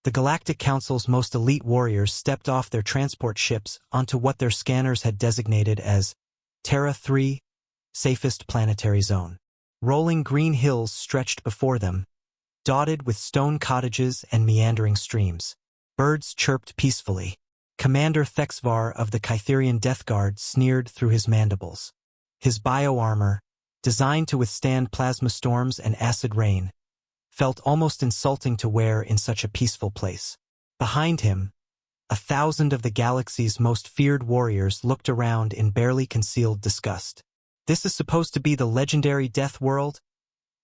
The Galactic Council's most elite warriors stepped off their transport ships onto what their scanners had designated as Terra 3, safest planetary zone. Rolling green hills stretched before them, dotted with stone cottages and meandering streams. Birds chirped peacefully. Commander Thexvar of the Kytherian Death Guard sneered through his mandibles. His bioarmor, designed to withstand plasma storms and acid rain, felt almost insulting to wear in such a peaceful place. Behind him, 1,000 of the galaxy's most feared warriors looked around in barely concealed disgust. "This is supposed to be the legendary Death World?"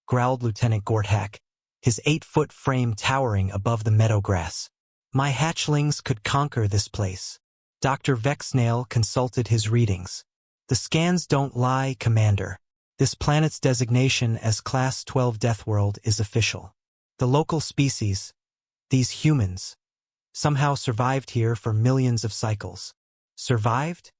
growled Lieutenant Gorthak, his 8-foot frame towering above the meadow grass. "My hatchlings could conquer this place." Dr. Vexnail consulted his readings. "The scans don't lie, Commander. This planet's designation as Class 12 Death World is official. The local species, these humans, somehow survived here for millions of cycles." "Survived?"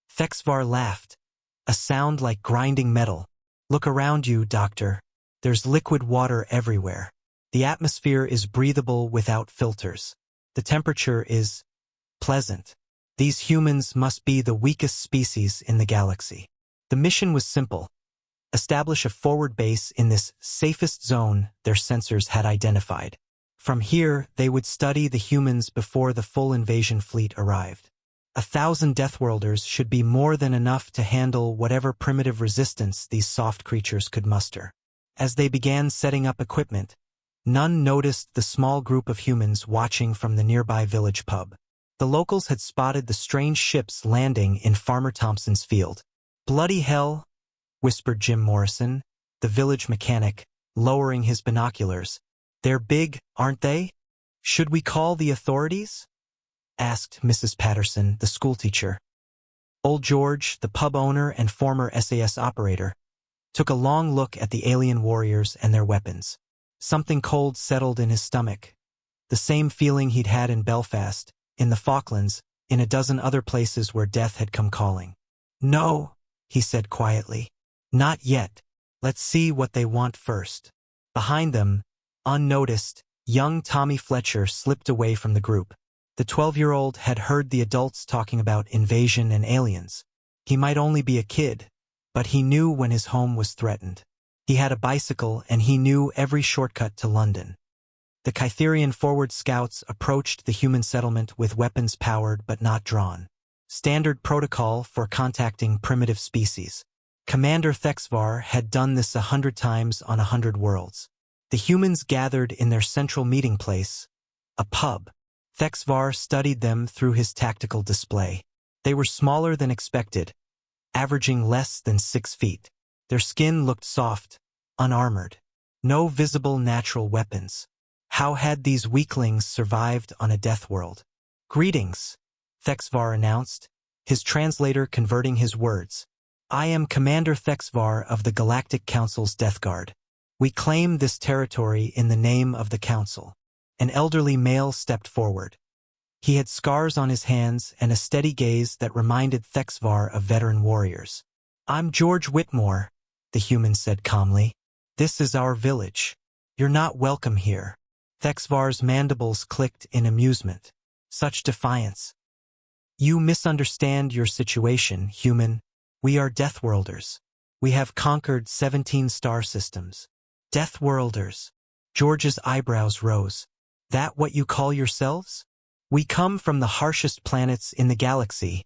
Thexvar laughed, a sound like grinding metal. "Look around you, Doctor. There's liquid water everywhere. The atmosphere is breathable without filters. The temperature is pleasant. These humans must be the weakest species in the galaxy." The mission was simple. Establish a forward base in this safest zone their sensors had identified. From here, they would study the humans before the full invasion fleet arrived. 1,000 Deathworlders should be more than enough to handle whatever primitive resistance these soft creatures could muster. As they began setting up equipment, none noticed the small group of humans watching from the nearby village pub. The locals had spotted the strange ships landing in Farmer Thompson's field. "Bloody hell," whispered Jim Morrison, the village mechanic, lowering his binoculars. "They're big, aren't they? Should we call the authorities?" asked Mrs. Patterson, the schoolteacher. Old George, the pub owner and former SAS operator, took a long look at the alien warriors and their weapons. Something cold settled in his stomach. The same feeling he'd had in Belfast, in the Falklands, in a dozen other places where death had come calling. "No," he said quietly. "Not yet. Let's see what they want first." Behind them, unnoticed, young Tommy Fletcher slipped away from the group. The 12-year-old had heard the adults talking about invasion and aliens. He might only be a kid, but he knew when his home was threatened. He had a bicycle and he knew every shortcut to London. The Kytherian forward scouts approached the human settlement with weapons powered but not drawn. Standard protocol for contacting primitive species. Commander Thexvar had done this 100 times on 100 worlds. The humans gathered in their central meeting place, a pub. Thexvar studied them through his tactical display. They were smaller than expected, averaging less than 6 feet. Their skin looked soft, unarmored. No visible natural weapons. How had these weaklings survived on a death world? "Greetings," Thexvar announced, his translator converting his words. "I am Commander Thexvar of the Galactic Council's Death Guard. We claim this territory in the name of the Council." An elderly male stepped forward. He had scars on his hands and a steady gaze that reminded Thexvar of veteran warriors. "I'm George Whitmore," the human said calmly. "This is our village. You're not welcome here." Thexvar's mandibles clicked in amusement. Such defiance. "You misunderstand your situation, human. We are Deathworlders. We have conquered 17 star systems." "Deathworlders." George's eyebrows rose. "That what you call yourselves?" "We come from the harshest planets in the galaxy,"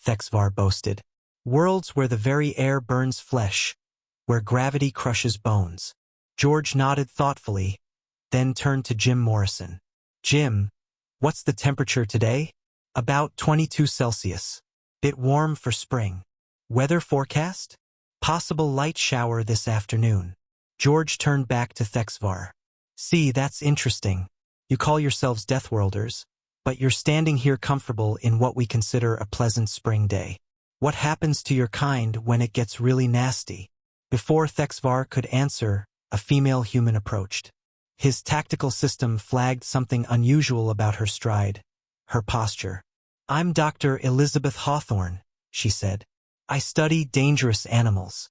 Thexvar boasted. "Worlds where the very air burns flesh, where gravity crushes bones." George nodded thoughtfully, then turned to Jim Morrison. "Jim, what's the temperature today?" "About 22 Celsius. Bit warm for spring." "Weather forecast?" "Possible light shower this afternoon." George turned back to Thexvar. "See, that's interesting. You call yourselves Deathworlders, but you're standing here comfortable in what we consider a pleasant spring day. What happens to your kind when it gets really nasty?" Before Thexvar could answer, a female human approached. His tactical system flagged something unusual about her stride, her posture. "I'm Dr. Elizabeth Hawthorne," she said. "I study dangerous animals.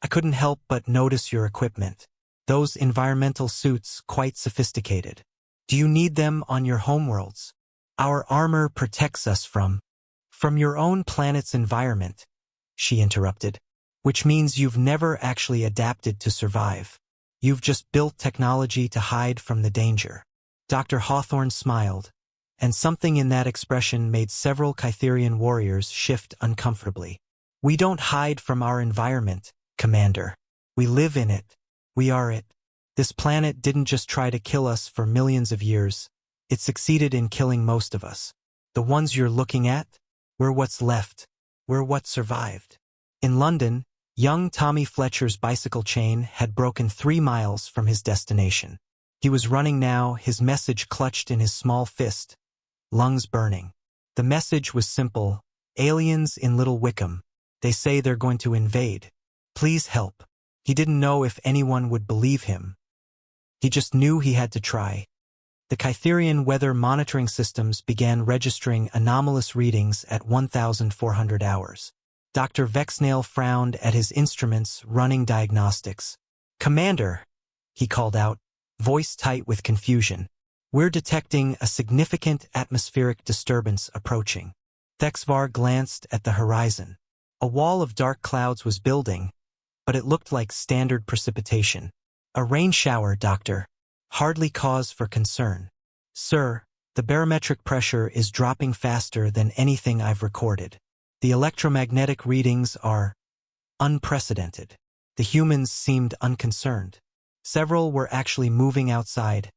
I couldn't help but notice your equipment. Those environmental suits quite sophisticated." Do you need them on your homeworlds? Our armor protects us from your own planet's environment, she interrupted. Which means you've never actually adapted to survive. You've just built technology to hide from the danger. Dr. Hawthorne smiled, and something in that expression made several Kytherian warriors shift uncomfortably. We don't hide from our environment, Commander. We live in it. We are it. This planet didn't just try to kill us for millions of years. It succeeded in killing most of us. The ones you're looking at? We're what's left. We're what survived. In London, young Tommy Fletcher's bicycle chain had broken 3 miles from his destination. He was running now, his message clutched in his small fist, lungs burning. The message was simple: aliens in Little Wickham. They say they're going to invade. Please help. He didn't know if anyone would believe him. He just knew he had to try. The Kytherian weather monitoring systems began registering anomalous readings at 1,400 hours. Dr. Vexnail frowned at his instruments running diagnostics. Commander, he called out, voice tight with confusion. We're detecting a significant atmospheric disturbance approaching. Thexvar glanced at the horizon. A wall of dark clouds was building, but it looked like standard precipitation. A rain shower, Doctor. Hardly cause for concern. Sir, the barometric pressure is dropping faster than anything I've recorded. The electromagnetic readings are unprecedented. The humans seemed unconcerned. Several were actually moving outside,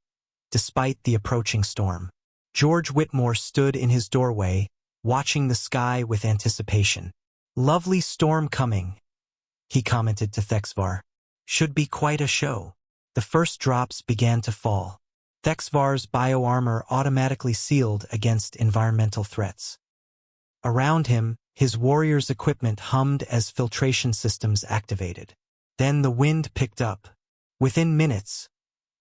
despite the approaching storm. George Whitmore stood in his doorway, watching the sky with anticipation. Lovely storm coming, he commented to Thexvar. Should be quite a show. The first drops began to fall. Thexvar's bioarmor automatically sealed against environmental threats. Around him, his warriors' equipment hummed as filtration systems activated. Then the wind picked up. Within minutes,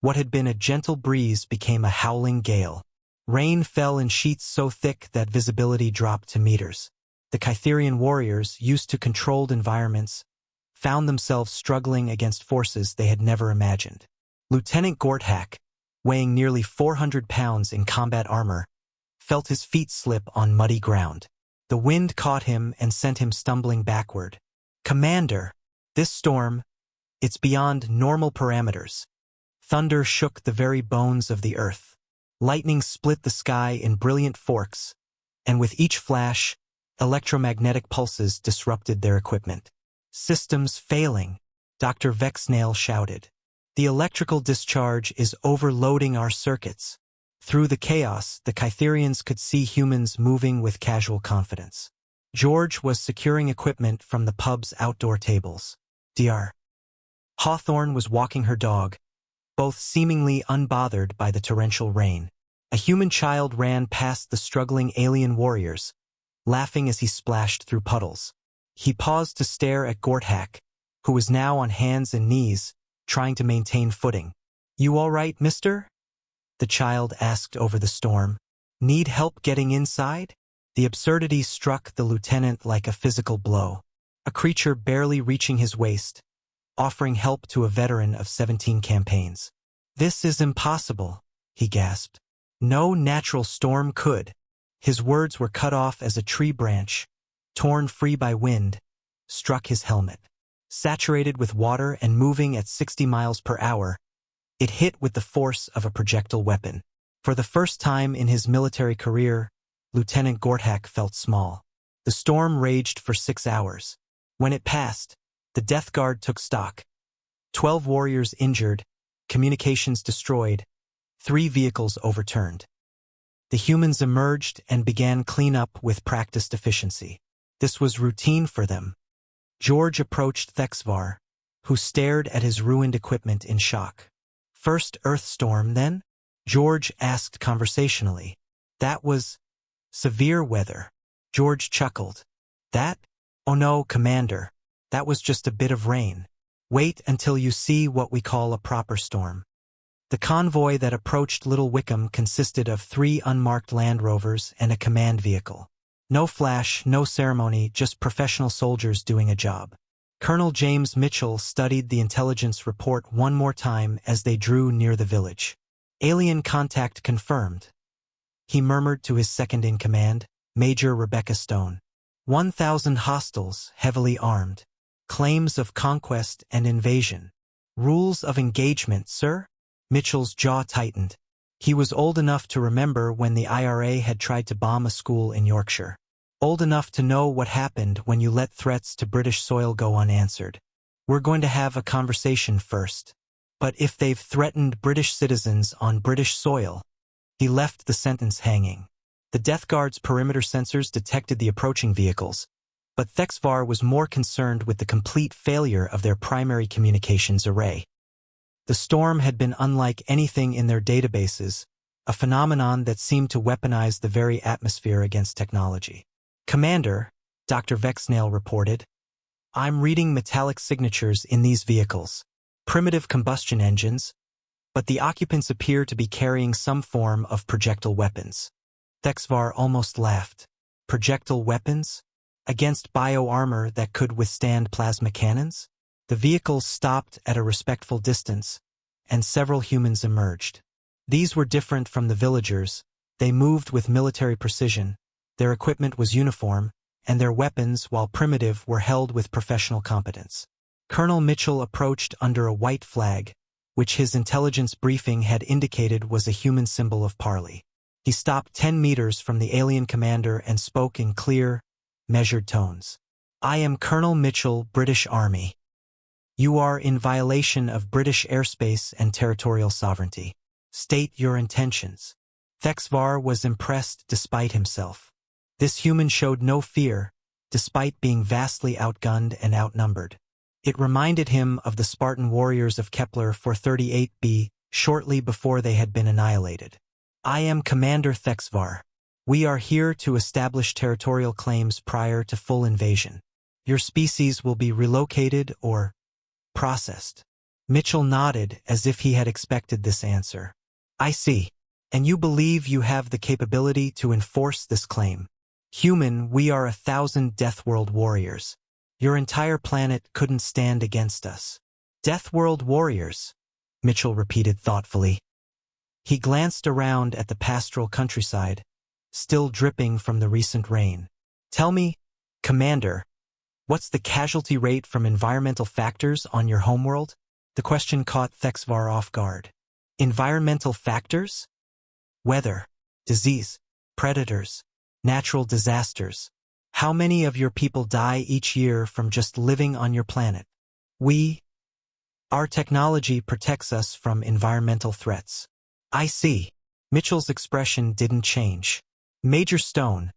what had been a gentle breeze became a howling gale. Rain fell in sheets so thick that visibility dropped to meters. The Kytherian warriors, used to controlled environments, found themselves struggling against forces they had never imagined. Lieutenant Gorthak, weighing nearly 400 pounds in combat armor, felt his feet slip on muddy ground. The wind caught him and sent him stumbling backward. Commander, this storm, it's beyond normal parameters. Thunder shook the very bones of the earth. Lightning split the sky in brilliant forks, and with each flash, electromagnetic pulses disrupted their equipment. Systems failing, Dr. Vexnail shouted. The electrical discharge is overloading our circuits. Through the chaos, the Kytherians could see humans moving with casual confidence. George was securing equipment from the pub's outdoor tables. Dr. Hawthorne was walking her dog, both seemingly unbothered by the torrential rain. A human child ran past the struggling alien warriors, laughing as he splashed through puddles. He paused to stare at Gorthak, who was now on hands and knees, trying to maintain footing. You all right, mister? The child asked over the storm. Need help getting inside? The absurdity struck the lieutenant like a physical blow. A creature barely reaching his waist, offering help to a veteran of 17 campaigns. This is impossible, he gasped. No natural storm could. His words were cut off as a tree branch, torn free by wind, struck his helmet. Saturated with water and moving at 60 miles per hour, it hit with the force of a projectile weapon. For the first time in his military career, Lieutenant Gorthak felt small. The storm raged for 6 hours. When it passed, the Death Guard took stock. 12 warriors injured, communications destroyed, 3 vehicles overturned. The humans emerged and began cleanup with practiced efficiency. This was routine for them. George approached Thexvar, who stared at his ruined equipment in shock. First Earth storm, then? George asked conversationally. That was severe weather. George chuckled. That? Oh no, Commander. That was just a bit of rain. Wait until you see what we call a proper storm. The convoy that approached Little Wickham consisted of 3 unmarked Land Rovers and a command vehicle. No flash, no ceremony, just professional soldiers doing a job. Colonel James Mitchell studied the intelligence report one more time as they drew near the village. Alien contact confirmed. He murmured to his second-in-command, Major Rebecca Stone. 1,000 hostiles, heavily armed. Claims of conquest and invasion. Rules of engagement, sir? Mitchell's jaw tightened. He was old enough to remember when the IRA had tried to bomb a school in Yorkshire. Old enough to know what happened when you let threats to British soil go unanswered. We're going to have a conversation first. But if they've threatened British citizens on British soil... He left the sentence hanging. The Death Guard's perimeter sensors detected the approaching vehicles, but Thexvar was more concerned with the complete failure of their primary communications array. The storm had been unlike anything in their databases, a phenomenon that seemed to weaponize the very atmosphere against technology. "Commander," Dr. Vexnail reported, "I'm reading metallic signatures in these vehicles. Primitive combustion engines, but the occupants appear to be carrying some form of projectile weapons." Thexvar almost laughed. Projectile weapons? Against bioarmor that could withstand plasma cannons? The vehicles stopped at a respectful distance, and several humans emerged. These were different from the villagers. They moved with military precision. Their equipment was uniform, and their weapons, while primitive, were held with professional competence. Colonel Mitchell approached under a white flag, which his intelligence briefing had indicated was a human symbol of parley. He stopped 10 meters from the alien commander and spoke in clear, measured tones. "I am Colonel Mitchell, British Army. You are in violation of British airspace and territorial sovereignty. State your intentions." Thexvar was impressed despite himself. This human showed no fear, despite being vastly outgunned and outnumbered. It reminded him of the Spartan warriors of Kepler 438b, shortly before they had been annihilated. "I am Commander Thexvar. We are here to establish territorial claims prior to full invasion. Your species will be relocated or processed." Mitchell nodded as if he had expected this answer. "I see. And you believe you have the capability to enforce this claim. Human, we are 1,000 Deathworld warriors. Your entire planet couldn't stand against us." "Deathworld warriors," Mitchell repeated thoughtfully. He glanced around at the pastoral countryside, still dripping from the recent rain. "Tell me, Commander, what's the casualty rate from environmental factors on your homeworld?" The question caught Thexvar off guard. "Environmental factors? Weather, disease, predators, natural disasters. How many of your people die each year from just living on your planet?" Our technology protects us from environmental threats." "I see." Mitchell's expression didn't change. "Major Stone,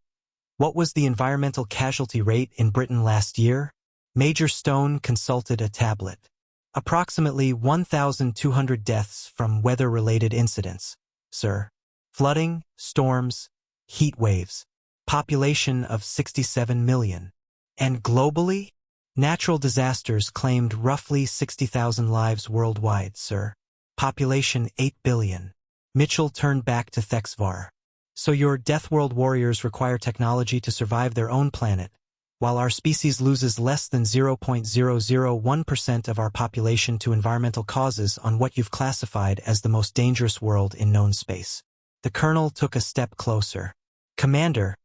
what was the environmental casualty rate in Britain last year?" Major Stone consulted a tablet. "Approximately 1,200 deaths from weather-related incidents, sir. Flooding, storms, heat waves. Population of 67 million. And globally? Natural disasters claimed roughly 60,000 lives worldwide, sir. Population 8 billion. Mitchell turned back to Thexvar. "So your Deathworld warriors require technology to survive their own planet, while our species loses less than 0.001% of our population to environmental causes on what you've classified as the most dangerous world in known space." The colonel took a step closer. "Commander,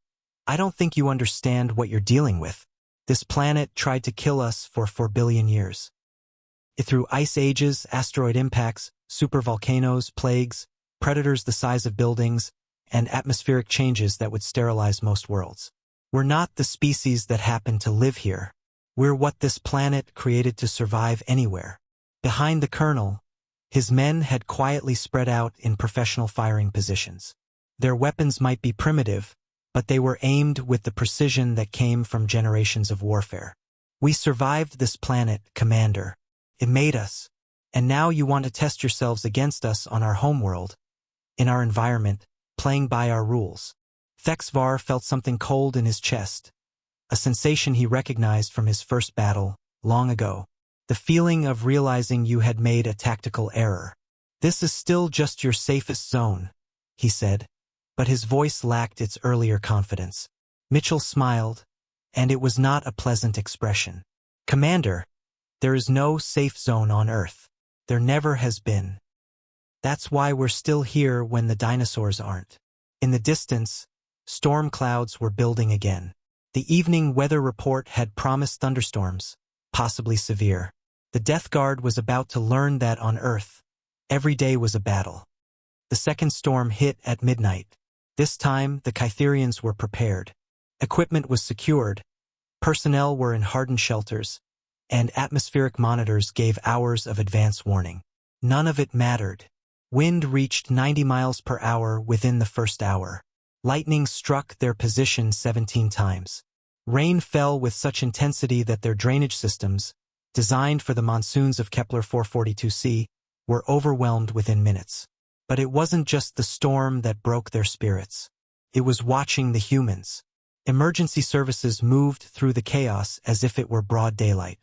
I don't think you understand what you're dealing with. This planet tried to kill us for 4 billion years. Through ice ages, asteroid impacts, supervolcanoes, plagues, predators the size of buildings, and atmospheric changes that would sterilize most worlds. We're not the species that happen to live here. We're what this planet created to survive anywhere." Behind the colonel, his men had quietly spread out in professional firing positions. Their weapons might be primitive, but they were aimed with the precision that came from generations of warfare. "We survived this planet, Commander. It made us. And now you want to test yourselves against us on our homeworld, in our environment, playing by our rules." Thexvar felt something cold in his chest, a sensation he recognized from his first battle, long ago. The feeling of realizing you had made a tactical error. "This is still just your safest zone," he said, but his voice lacked its earlier confidence. Mitchell smiled, and it was not a pleasant expression. "Commander, there is no safe zone on Earth. There never has been." That's why we're still here when the dinosaurs aren't. In the distance, storm clouds were building again. The evening weather report had promised thunderstorms, possibly severe. The Death Guard was about to learn that on Earth, every day was a battle. The second storm hit at midnight. This time, the Kytherians were prepared. Equipment was secured, personnel were in hardened shelters, and atmospheric monitors gave hours of advance warning. None of it mattered. Wind reached 90 miles per hour within the first hour. Lightning struck their position 17 times. Rain fell with such intensity that their drainage systems, designed for the monsoons of Kepler 442c, were overwhelmed within minutes. But it wasn't just the storm that broke their spirits. It was watching the humans. Emergency services moved through the chaos as if it were broad daylight.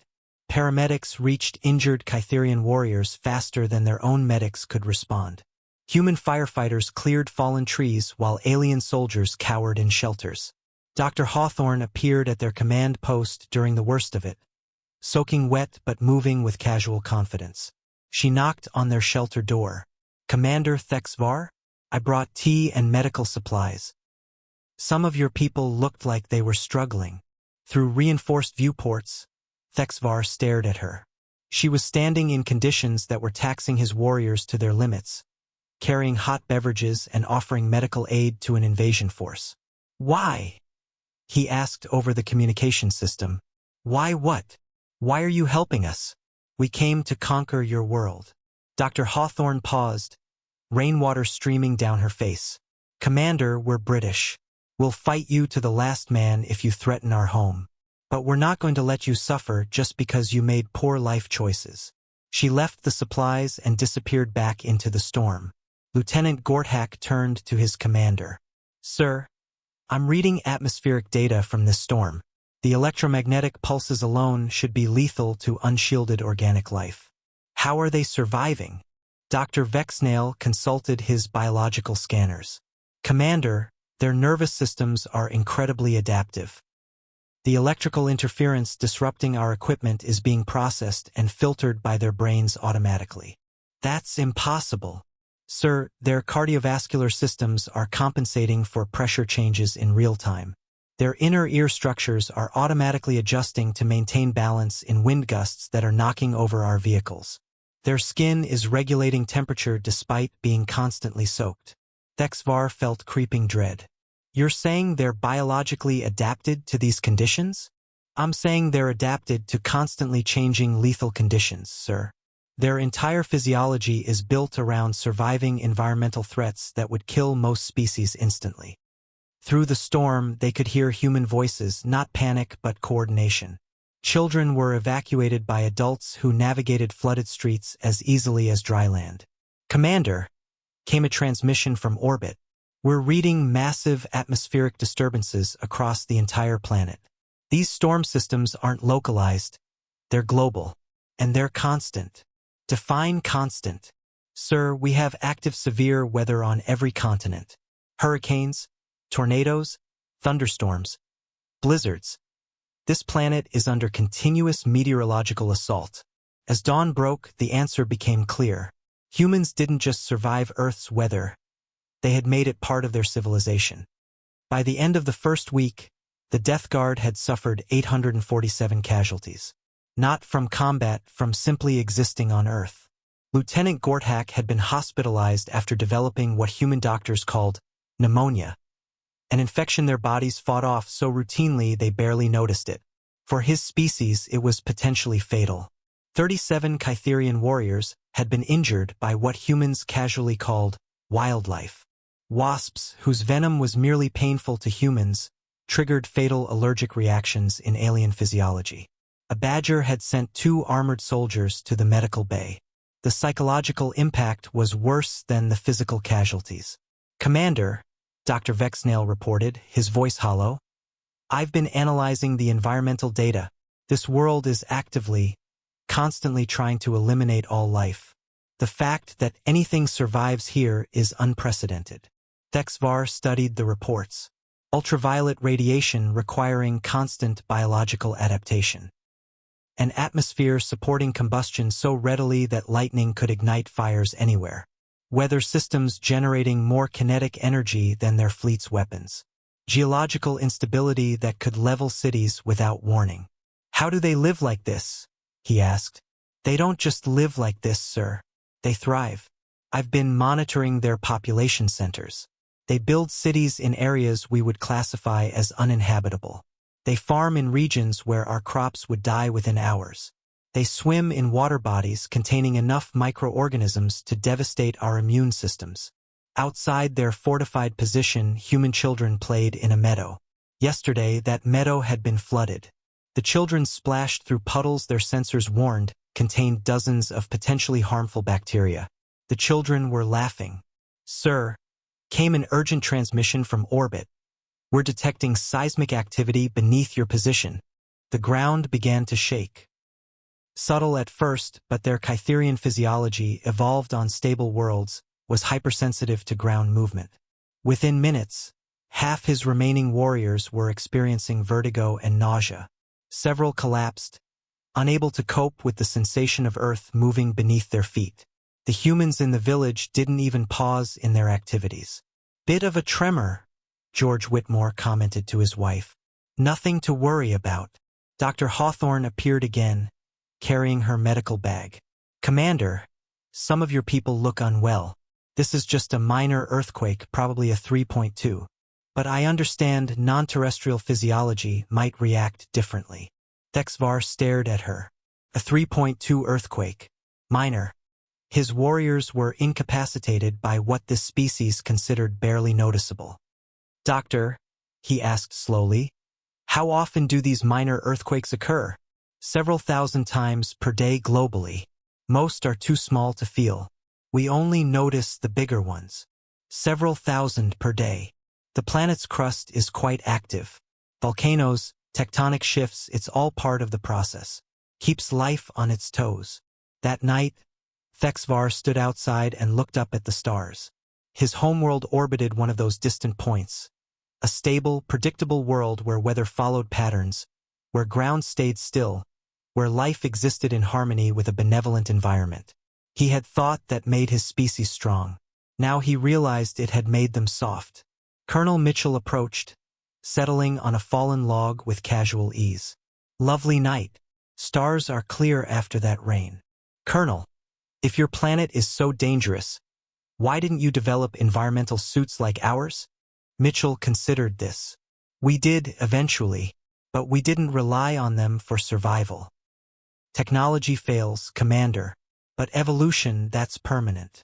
Paramedics reached injured Kytherian warriors faster than their own medics could respond. Human firefighters cleared fallen trees while alien soldiers cowered in shelters. Dr. Hawthorne appeared at their command post during the worst of it, soaking wet but moving with casual confidence. She knocked on their shelter door. "Commander Thexvar, I brought tea and medical supplies. Some of your people looked like they were struggling." Through reinforced viewports, Thexvar stared at her. She was standing in conditions that were taxing his warriors to their limits, carrying hot beverages and offering medical aid to an invasion force. "Why?" he asked over the communication system. "Why what? Why are you helping us? We came to conquer your world." Dr. Hawthorne paused, rainwater streaming down her face. "Commander, we're British. We'll fight you to the last man if you threaten our home. But we're not going to let you suffer just because you made poor life choices." She left the supplies and disappeared back into the storm. Lieutenant Gorthak turned to his commander. "Sir, I'm reading atmospheric data from this storm. The electromagnetic pulses alone should be lethal to unshielded organic life. How are they surviving?" Dr. Vexnail consulted his biological scanners. "Commander, their nervous systems are incredibly adaptive. The electrical interference disrupting our equipment is being processed and filtered by their brains automatically." "That's impossible." "Sir, their cardiovascular systems are compensating for pressure changes in real time. Their inner ear structures are automatically adjusting to maintain balance in wind gusts that are knocking over our vehicles. Their skin is regulating temperature despite being constantly soaked." Thexvar felt creeping dread. "You're saying they're biologically adapted to these conditions?" "I'm saying they're adapted to constantly changing lethal conditions, sir. Their entire physiology is built around surviving environmental threats that would kill most species instantly." Through the storm, they could hear human voices, not panic but coordination. Children were evacuated by adults who navigated flooded streets as easily as dry land. "Commander," came a transmission from orbit. "We're reading massive atmospheric disturbances across the entire planet. These storm systems aren't localized, they're global, and they're constant." "Define constant." "Sir, we have active severe weather on every continent. Hurricanes, tornadoes, thunderstorms, blizzards. This planet is under continuous meteorological assault." As dawn broke, the answer became clear. Humans didn't just survive Earth's weather, they had made it part of their civilization. By the end of the first week, the Death Guard had suffered 847 casualties. Not from combat, from simply existing on Earth. Lieutenant Gorthak had been hospitalized after developing what human doctors called pneumonia, an infection their bodies fought off so routinely they barely noticed it. For his species, it was potentially fatal. 37 Kytherian warriors had been injured by what humans casually called wildlife. Wasps, whose venom was merely painful to humans, triggered fatal allergic reactions in alien physiology. A badger had sent 2 armored soldiers to the medical bay. The psychological impact was worse than the physical casualties. "Commander," Dr. Vexnail reported, his voice hollow, "I've been analyzing the environmental data. This world is actively, constantly trying to eliminate all life. The fact that anything survives here is unprecedented." Thexvar studied the reports. Ultraviolet radiation requiring constant biological adaptation. An atmosphere supporting combustion so readily that lightning could ignite fires anywhere. weather systems generating more kinetic energy than their fleet's weapons, geological instability that could level cities without warning. "How do they live like this?" he asked. "They don't just live like this, sir. They thrive. I've been monitoring their population centers. They build cities in areas we would classify as uninhabitable. They farm in regions where our crops would die within hours. They swim in water bodies containing enough microorganisms to devastate our immune systems. Outside their fortified position, human children played in a meadow. Yesterday, that meadow had been flooded. The children splashed through puddles their sensors warned contained dozens of potentially harmful bacteria. The children were laughing. "Sir," came an urgent transmission from orbit. "We're detecting seismic activity beneath your position." The ground began to shake. Subtle at first, but their Kytherian physiology, evolved on stable worlds, was hypersensitive to ground movement. Within minutes, half his remaining warriors were experiencing vertigo and nausea. Several collapsed, unable to cope with the sensation of Earth moving beneath their feet. The humans in the village didn't even pause in their activities. "Bit of a tremor," George Whitmore commented to his wife. "Nothing to worry about." Dr. Hawthorne appeared again, carrying her medical bag. "Commander, some of your people look unwell. This is just a minor earthquake, probably a 3.2. But I understand non-terrestrial physiology might react differently." Thexvar stared at her. A 3.2 earthquake. Minor. His warriors were incapacitated by what this species considered barely noticeable. "Doctor," he asked slowly, "how often do these minor earthquakes occur?" "Several thousand times per day globally. Most are too small to feel. We only notice the bigger ones. Several thousand per day. The planet's crust is quite active. Volcanoes, tectonic shifts, it's all part of the process. Keeps life on its toes." That night, Thexvar stood outside and looked up at the stars. His homeworld orbited one of those distant points. A stable, predictable world where weather followed patterns, where ground stayed still, where life existed in harmony with a benevolent environment. He had thought that made his species strong. Now he realized it had made them soft. Colonel Mitchell approached, settling on a fallen log with casual ease. "Lovely night. Stars are clear after that rain." "Colonel, if your planet is so dangerous, why didn't you develop environmental suits like ours?" Mitchell considered this. "We did, eventually, but we didn't rely on them for survival. Technology fails, Commander, but evolution, that's permanent."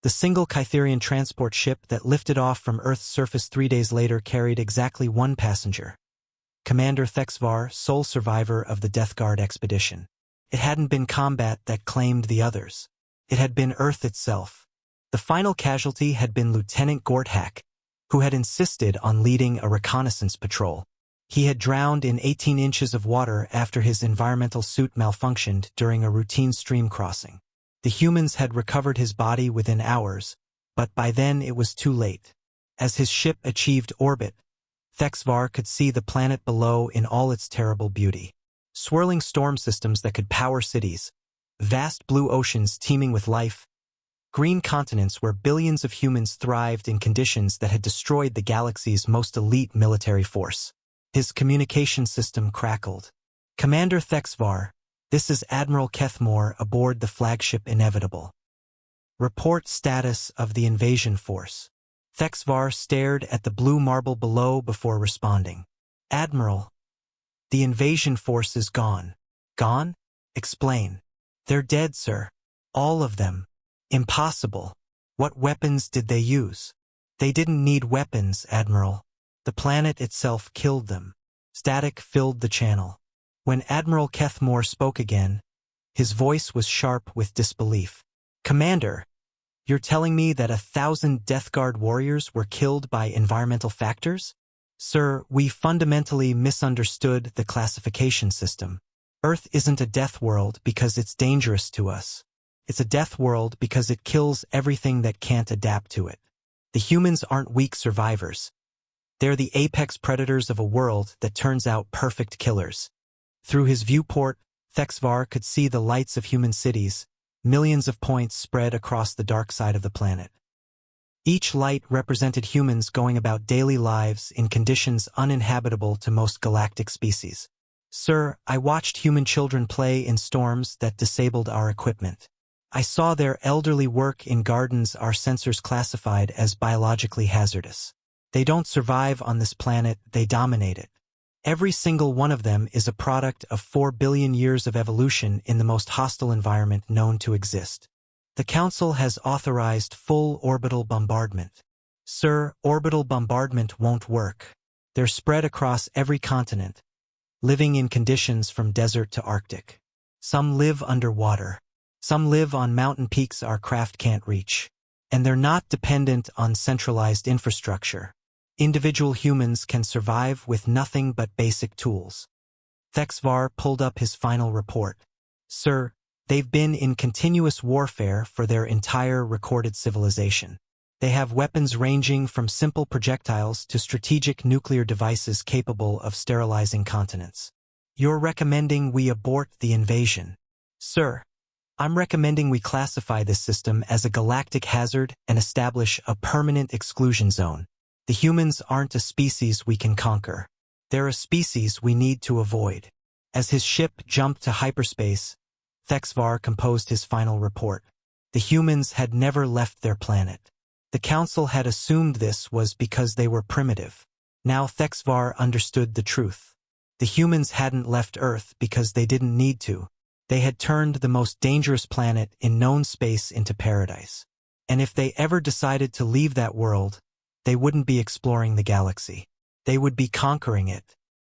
The single Kytherian transport ship that lifted off from Earth's surface 3 days later carried exactly one passenger. Commander Thexvar, sole survivor of the Death Guard expedition. It hadn't been combat that claimed the others. It had been Earth itself. The final casualty had been Lieutenant Gorthak, who had insisted on leading a reconnaissance patrol. He had drowned in 18 inches of water after his environmental suit malfunctioned during a routine stream crossing. The humans had recovered his body within hours, but by then it was too late. As his ship achieved orbit, Thexvar could see the planet below in all its terrible beauty. Swirling storm systems that could power cities, vast blue oceans teeming with life, green continents where billions of humans thrived in conditions that had destroyed the galaxy's most elite military force. His communication system crackled. "Commander Thexvar, this is Admiral Kethmore aboard the flagship Inevitable. Report status of the invasion force." Thexvar stared at the blue marble below before responding. "Admiral, the invasion force is gone." "Gone? Explain." "They're dead, sir. All of them." "Impossible. What weapons did they use?" "They didn't need weapons, Admiral. The planet itself killed them." Static filled the channel. When Admiral Kethmore spoke again, his voice was sharp with disbelief. "Commander, you're telling me that 1,000 Death Guard warriors were killed by environmental factors?" "Sir, we fundamentally misunderstood the classification system. Earth isn't a death world because it's dangerous to us. It's a death world because it kills everything that can't adapt to it. The humans aren't weak survivors. They're the apex predators of a world that turns out perfect killers." Through his viewport, Thexvar could see the lights of human cities, millions of points spread across the dark side of the planet. Each light represented humans going about daily lives in conditions uninhabitable to most galactic species. Sir, I watched human children play in storms that disabled our equipment. I saw their elderly work in gardens our sensors classified as biologically hazardous. They don't survive on this planet, they dominate it. Every single one of them is a product of 4 billion years of evolution in the most hostile environment known to exist. The Council has authorized full orbital bombardment. Sir, orbital bombardment won't work. They're spread across every continent, living in conditions from desert to Arctic. Some live underwater. Some live on mountain peaks our craft can't reach. And they're not dependent on centralized infrastructure. Individual humans can survive with nothing but basic tools. Thexvar pulled up his final report. Sir, they've been in continuous warfare for their entire recorded civilization. They have weapons ranging from simple projectiles to strategic nuclear devices capable of sterilizing continents. You're recommending we abort the invasion. Sir, I'm recommending we classify this system as a galactic hazard and establish a permanent exclusion zone. The humans aren't a species we can conquer. They're a species we need to avoid. As his ship jumped to hyperspace, Thexvar composed his final report. The humans had never left their planet. The Council had assumed this was because they were primitive. Now Thexvar understood the truth. The humans hadn't left Earth because they didn't need to. They had turned the most dangerous planet in known space into paradise. And if they ever decided to leave that world, they wouldn't be exploring the galaxy. They would be conquering it.